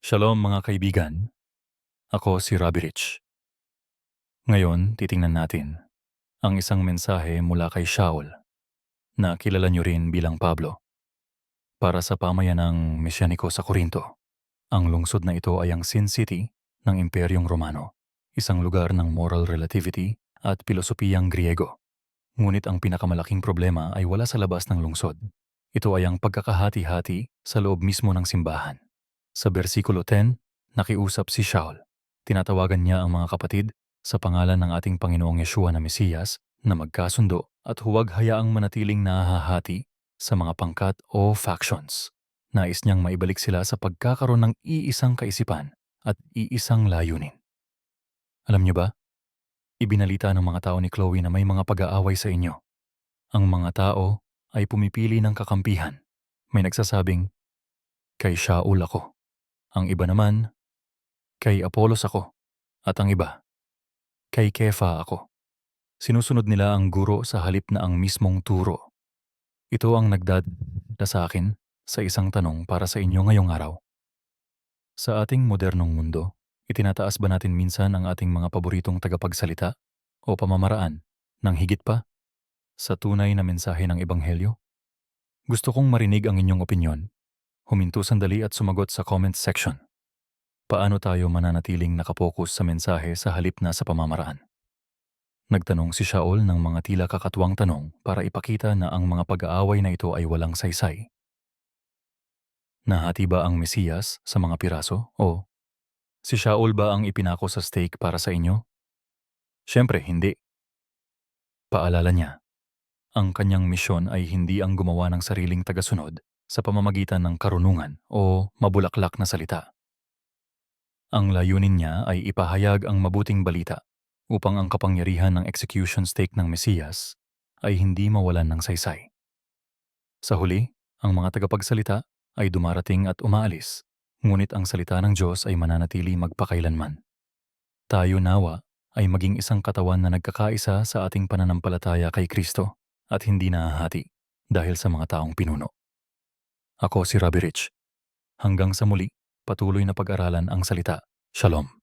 Shalom mga kaibigan, ako si Robbie Rich. Ngayon, titingnan natin ang isang mensahe mula kay Shaul na kilala niyo rin bilang Pablo para sa pamayanang Mesyaniko sa Korinto. Ang lungsod na ito ay ang Sin City ng Imperyong Romano, isang lugar ng moral relativity at pilosopiyang Griego. Ngunit ang pinakamalaking problema ay wala sa labas ng lungsod. Ito ay ang pagkakahati-hati sa loob mismo ng simbahan. Sa bersikulo 10, nakiusap si Shaul. Tinatawagan niya ang mga kapatid sa pangalan ng ating Panginoong Yeshua na Mesiyas na magkasundo at huwag hayaang manatiling nahahati sa mga pangkat o factions. Nais niyang maibalik sila sa pagkakaroon ng iisang kaisipan at iisang layunin. Alam niyo ba, ibinalita ng mga tao ni Chloe na may mga pag-aaway sa inyo. Ang mga tao ay pumipili ng kakampihan. May nagsasabing, kay Shaul ako. Ang iba naman, kay Apollos ako. At ang iba, kay Kefa ako. Sinusunod nila ang guro sa halip na ang mismong turo. Ito ang nagdadala sa akin sa isang tanong para sa inyo ngayong araw. Sa ating modernong mundo, itinataas ba natin minsan ang ating mga paboritong tagapagsalita o pamamaraan ng higit pa sa tunay na mensahe ng Ebanghelyo? Gusto kong marinig ang inyong opinyon. Huminto sandali at sumagot sa comment section. Paano tayo mananatiling nakapokus sa mensahe sa halip na sa pamamaraan? Nagtanong si Shaul ng mga tila kakatuwang tanong para ipakita na ang mga pag-aaway na ito ay walang saysay. Nahati ba ang Mesiyas sa mga piraso o si Shaul ba ang ipinako sa stake para sa inyo? Siyempre, hindi. Paalala niya, ang kanyang misyon ay hindi ang gumawa ng sariling tagasunod sa pamamagitan ng karunungan o mabulaklak na salita. Ang layunin niya ay ipahayag ang mabuting balita upang ang kapangyarihan ng execution stake ng Mesiyas ay hindi mawalan ng saysay. Sa huli, ang mga tagapagsalita ay dumarating at umaalis, ngunit ang salita ng Diyos ay mananatili magpakailanman. Tayo nawa ay maging isang katawan na nagkakaisa sa ating pananampalataya kay Kristo at hindi nahahati dahil sa mga taong pinuno. Ako si Robbie Rich. Hanggang sa muli, patuloy na pag-aralan ang salita. Shalom.